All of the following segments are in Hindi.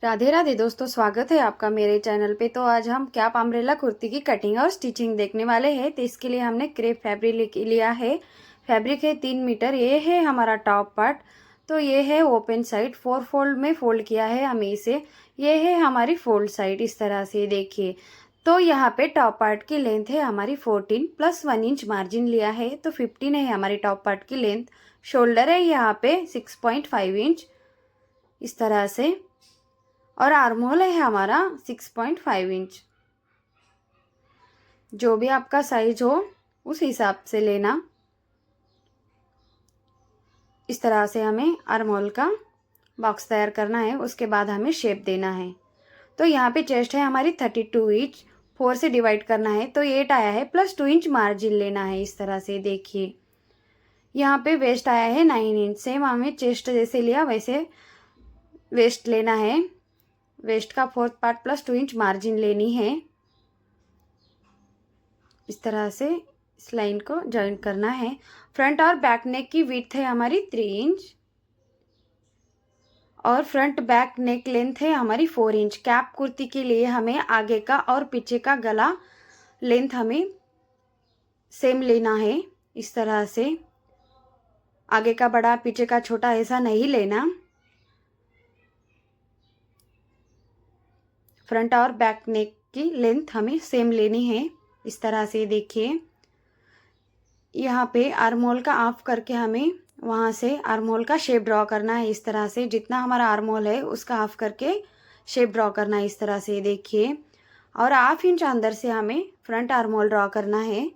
राधे राधे दोस्तों, स्वागत है आपका मेरे चैनल पे। तो आज हम कैप अम्ब्रेला कुर्ती की कटिंग और स्टिचिंग देखने वाले हैं। तो इसके लिए हमने क्रेप फैब्रिक लिया है। फैब्रिक है 3 मीटर। ये है हमारा टॉप पार्ट। तो ये है ओपन साइड, 4 फोल्ड में फोल्ड किया है हमें इसे। ये है हमारी फोल्ड साइड, इस तरह से देखिए। तो यहाँ पे टॉप पार्ट की लेंथ है हमारी 14 प्लस 1 इंच मार्जिन लिया है, तो 15 है हमारी टॉप पार्ट की लेंथ। शोल्डर है यहाँ पे 6.5 इंच, इस तरह से। और आर्महोल है हमारा 6.5 इंच। जो भी आपका साइज हो उस हिसाब से लेना। इस तरह से हमें आर्महोल का बॉक्स तैयार करना है, उसके बाद हमें शेप देना है। तो यहाँ पे चेस्ट है हमारी 32 इंच, 4 से डिवाइड करना है तो 8 आया है, प्लस 2 इंच मार्जिन लेना है, इस तरह से देखिए। यहाँ पे वेस्ट आया है 9 इंच। सेम हमें चेस्ट जैसे लिया वैसे वेस्ट लेना है। वेस्ट का 4th part plus 2 inch margin लेनी है। इस तरह से इस लाइन को जॉइन करना है। फ्रंट और बैक नेक की विड्थ है हमारी 3 इंच और फ्रंट बैक नेक लेंथ है हमारी 4 इंच। कैप कुर्ती के लिए हमें आगे का और पीछे का गला लेंथ हमें सेम लेना है, इस तरह से। आगे का बड़ा पीछे का छोटा ऐसा नहीं लेना। फ्रंट और बैक नेक की लेंथ हमें सेम लेनी है, इस तरह से देखिए। यहाँ पे आर्महोल का ऑफ करके हमें वहाँ से आर्महोल का शेप ड्रॉ करना है, इस तरह से। जितना हमारा आर्महोल है उसका ऑफ करके शेप ड्रॉ करना है, इस तरह से देखिए। और 1/2 इंच अंदर से हमें फ्रंट आर्महोल ड्रॉ करना है।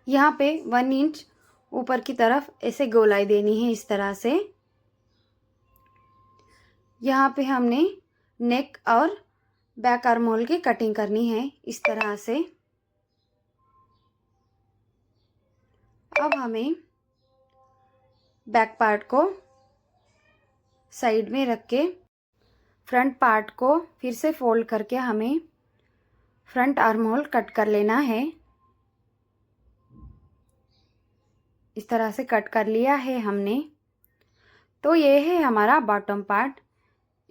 यहाँ पे 1 इंच ऊपर की तरफ ऐसे गोलाई देनी है, इस तरह से। यहाँ पे हमने नेक और बैक आर्महोल की कटिंग करनी है, इस तरह से। अब हमें बैक पार्ट को साइड में रख के फ्रंट पार्ट को फिर से फोल्ड करके हमें फ्रंट आर्महोल कट कर लेना है। इस तरह से कट कर लिया है हमने। तो ये है हमारा बॉटम पार्ट,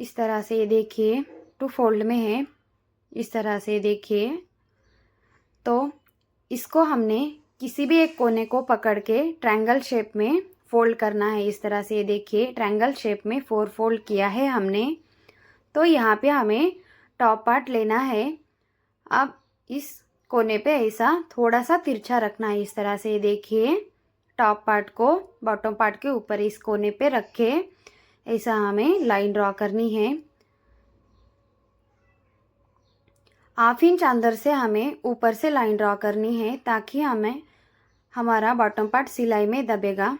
इस तरह से देखिए। 2 फोल्ड में है, इस तरह से देखिए। तो इसको हमने किसी भी एक कोने को पकड़ के ट्रायंगल शेप में फोल्ड करना है, इस तरह से देखिए। ट्रायंगल शेप में 4 फोल्ड किया है हमने। तो यहाँ पे हमें टॉप पार्ट लेना है। अब इस कोने पे ऐसा थोड़ा सा तिरछा रखना है, इस तरह से देखिए। टॉप पार्ट को बॉटम पार्ट के ऊपर इस कोने पे रखे ऐसा हमें लाइन ड्रॉ करनी है। 1/2 इंच अंदर से हमें ऊपर से लाइन ड्रॉ करनी है, ताकि हमें हमारा बॉटम पार्ट सिलाई में दबेगा।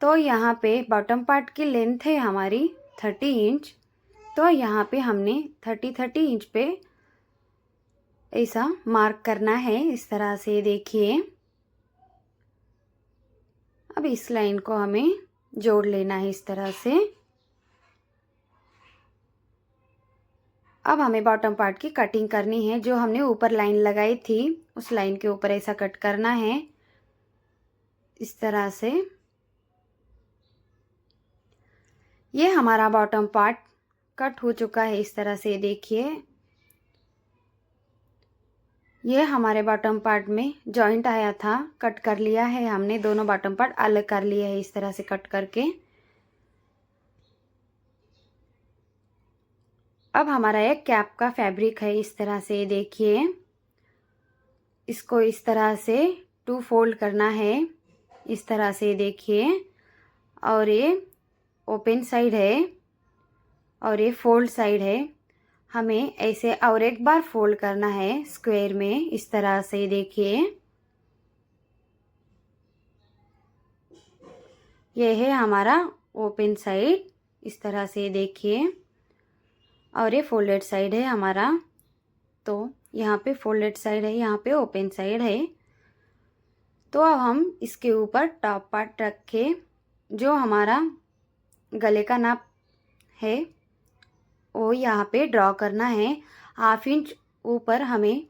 तो यहाँ पे बॉटम पार्ट की लेंथ है हमारी 30 इंच। तो यहाँ पे हमने 30 इंच पे ऐसा मार्क करना है, इस तरह से देखिए। अब इस लाइन को हमें जोड़ लेना है, इस तरह से। अब हमें बॉटम पार्ट की कटिंग करनी है। जो हमने ऊपर लाइन लगाई थी उस लाइन के ऊपर ऐसा कट करना है, इस तरह से। ये हमारा बॉटम पार्ट कट हो चुका है, इस तरह से देखिए। ये हमारे बॉटम पार्ट में जॉइंट आया था, कट कर लिया है हमने। दोनों बॉटम पार्ट अलग कर लिए है, इस तरह से कट करके। अब हमारा एक कैप का फैब्रिक है, इस तरह से देखिए। इसको इस तरह से 2 फोल्ड करना है, इस तरह से देखिए। और ये ओपन साइड है और ये फोल्ड साइड है। हमें ऐसे और एक बार फोल्ड करना है स्क्वायर में, इस तरह से देखिए। ये है हमारा ओपन साइड, इस तरह से देखिए। और ये फोल्डेड साइड है हमारा। तो यहाँ पे फोल्डेड साइड है, यहाँ पे ओपन साइड है। तो अब हम इसके ऊपर टॉप पार्ट रख के जो हमारा गले का नाप है वो यहाँ पे ड्रॉ करना है। 1/2 इंच ऊपर हमें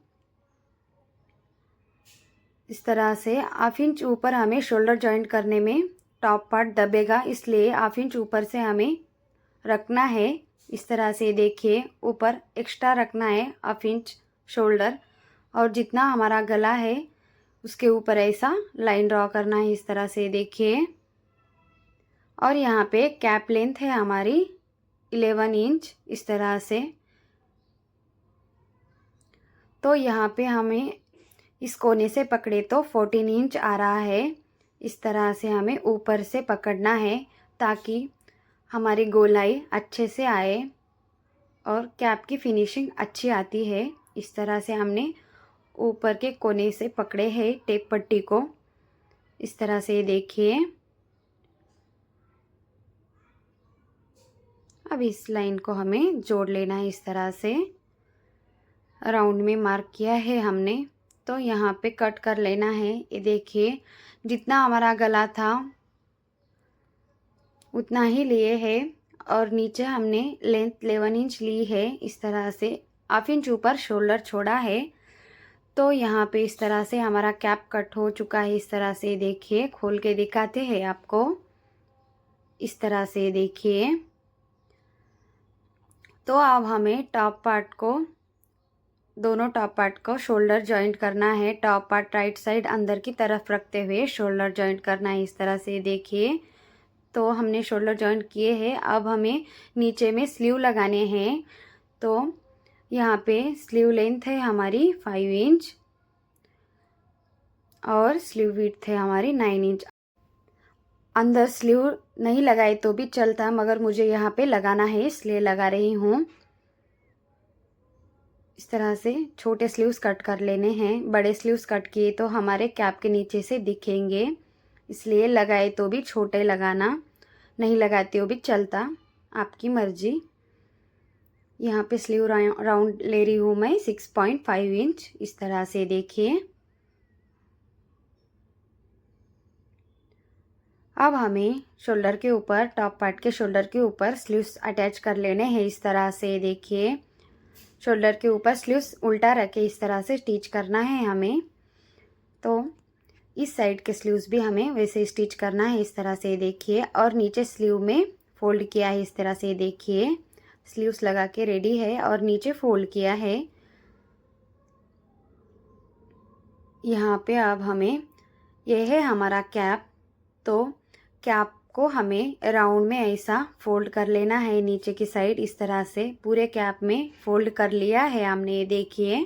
इस तरह से 1/2 इंच ऊपर हमें शोल्डर जॉइंट करने में टॉप पार्ट दबेगा, इसलिए 1/2 इंच ऊपर से हमें रखना है। इस तरह से देखिए ऊपर एक्स्ट्रा रखना है 1/2 इंच शोल्डर, और जितना हमारा गला है उसके ऊपर ऐसा लाइन ड्रॉ करना है इस तरह से देखिए। और यहाँ पे कैप लेंथ है हमारी 11 इंच इस तरह से। तो यहाँ पे हमें इस कोने से पकड़े तो 14 इंच आ रहा है। इस तरह से हमें ऊपर से पकड़ना है ताकि हमारी गोलाई अच्छे से आए और कैप की फिनिशिंग अच्छी आती है। इस तरह से हमने ऊपर के कोने से पकड़े हैं टेप पट्टी को, इस तरह से देखिए। अब इस लाइन को हमें जोड़ लेना है इस तरह से। राउंड में मार्क किया है हमने, तो यहाँ पे कट कर लेना है। ये देखिए जितना हमारा गला था उतना ही लिए है, और नीचे हमने लेंथ 11 इंच ली है इस तरह से। 1/2 इंच ऊपर शोल्डर छोड़ा है। तो यहाँ पे इस तरह से हमारा कैप कट हो चुका है। इस तरह से देखिए, खोल के दिखाते हैं आपको। इस तरह से देखिए। तो अब हमें टॉप पार्ट को, दोनों टॉप पार्ट को शोल्डर जॉइंट करना है। टॉप पार्ट राइट साइड अंदर की तरफ रखते हुए शोल्डर जॉइंट करना है इस तरह से देखिए। तो हमने शोल्डर जॉइंट किए हैं। अब हमें नीचे में स्लीव लगाने हैं। तो यहाँ पे स्लीव लेंथ है हमारी 5 इंच और स्लीव विड्थ है हमारी 9 इंच। अंदर स्लीव नहीं लगाए तो भी चलता, मगर मुझे यहाँ पे लगाना है इसलिए लगा रही हूँ। इस तरह से छोटे स्लीव्स कट कर लेने हैं। बड़े स्लीव्स कट किए तो हमारे कैप के नीचे से दिखेंगे, इसलिए लगाए तो भी छोटे लगाना, नहीं लगाते हो भी चलता, आपकी मर्जी। यहाँ पे स्लीव राउंड ले रही हूँ मैं 6.5 इंच इस तरह से देखिए। अब हमें शोल्डर के ऊपर, टॉप पार्ट के शोल्डर के ऊपर स्लीव्स अटैच कर लेने हैं इस तरह से देखिए। शोल्डर के ऊपर स्लीव्स उल्टा रखे इस तरह से स्टिच करना है हमें। तो इस साइड के स्लीव्स भी हमें वैसे स्टिच करना है इस तरह से देखिए। और नीचे स्लीव में फोल्ड किया है इस तरह से देखिए। स्लीव्स लगा के रेडी है और नीचे फोल्ड किया है। यहाँ पे अब हमें, यह है हमारा कैप। तो कैप को हमें राउंड में ऐसा फोल्ड कर लेना है नीचे की साइड इस तरह से। पूरे कैप में फोल्ड कर लिया है हमने, ये देखिए।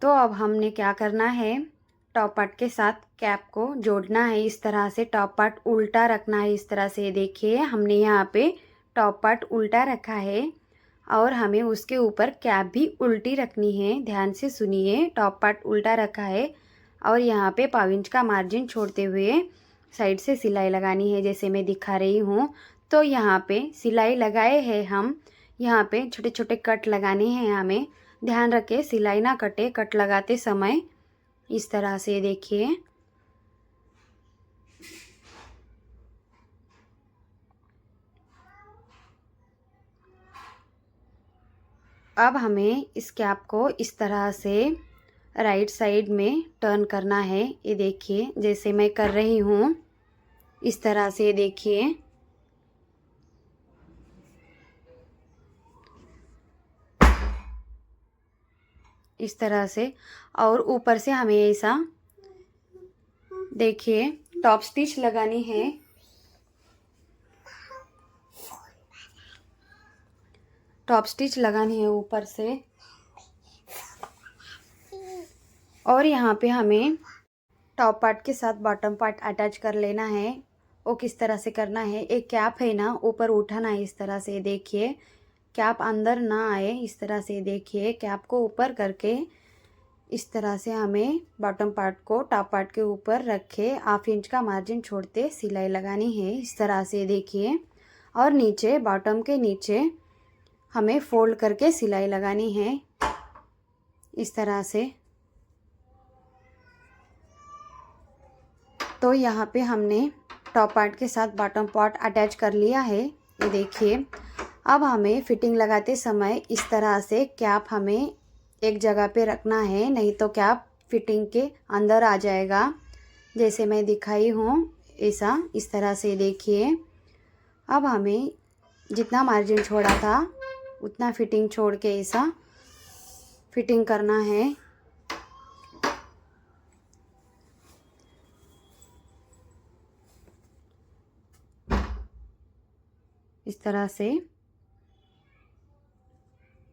तो अब हमने क्या करना है, टॉप पार्ट के साथ कैप को जोड़ना है इस तरह से। टॉप पार्ट उल्टा रखना है इस तरह से देखिए। हमने यहाँ पे टॉप पार्ट उल्टा रखा है और हमें उसके ऊपर कैप भी उल्टी रखनी है। ध्यान से सुनिए, टॉप पार्ट उल्टा रखा है और यहाँ पे 1/2 इंच का मार्जिन छोड़ते हुए साइड से सिलाई लगानी है जैसे मैं दिखा रही हूँ। तो यहाँ पे सिलाई लगाए हैं हम, यहाँ पे छोटे छोटे कट लगाने हैं हमें। ध्यान रखें सिलाई ना कटे कट लगाते समय, इस तरह से देखिए। अब हमें इस कैप को इस तरह से राइट साइड में टर्न करना है, ये देखिए जैसे मैं कर रही हूँ इस तरह से देखिए। इस तरह से, और ऊपर से हमें ऐसा देखिए टॉप स्टिच लगानी है। टॉप स्टिच लगानी है ऊपर से। और यहाँ पे हमें टॉप पार्ट के साथ बॉटम पार्ट अटैच कर लेना है। वो किस तरह से करना है, एक कैप है ना ऊपर उठाना है इस तरह से देखिए। कैप अंदर ना आए इस तरह से देखिए। कैप को ऊपर करके इस तरह से हमें बॉटम पार्ट को टॉप पार्ट के ऊपर रखे 1/2 इंच का मार्जिन छोड़ते सिलाई लगानी है इस तरह से देखिए। और नीचे बॉटम के नीचे हमें फोल्ड करके सिलाई लगानी है इस तरह से। तो यहाँ पे हमने टॉप पार्ट के साथ बॉटम पार्ट अटैच कर लिया है, ये देखिए। अब हमें फिटिंग लगाते समय इस तरह से कैप हमें एक जगह पे रखना है, नहीं तो कैप फिटिंग के अंदर आ जाएगा। जैसे मैं दिखाई हूँ ऐसा, इस तरह से देखिए। अब हमें जितना मार्जिन छोड़ा था उतना फिटिंग छोड़ के ऐसा फिटिंग करना है। इस तरह से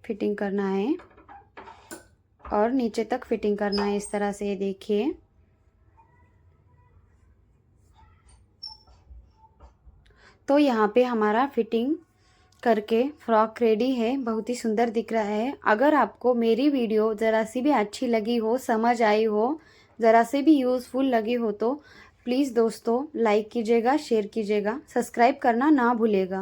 फिटिंग करना है और नीचे तक फिटिंग करना है। इस तरह से देखिए। तो यहाँ पे हमारा फिटिंग करके फ्रॉक रेडी है। बहुत ही सुंदर दिख रहा है। अगर आपको मेरी वीडियो ज़रा सी भी अच्छी लगी हो, समझ आई हो, ज़रा से भी यूज़फुल लगी हो तो प्लीज़ दोस्तों लाइक कीजिएगा, शेयर कीजिएगा, सब्सक्राइब करना ना भूलिएगा।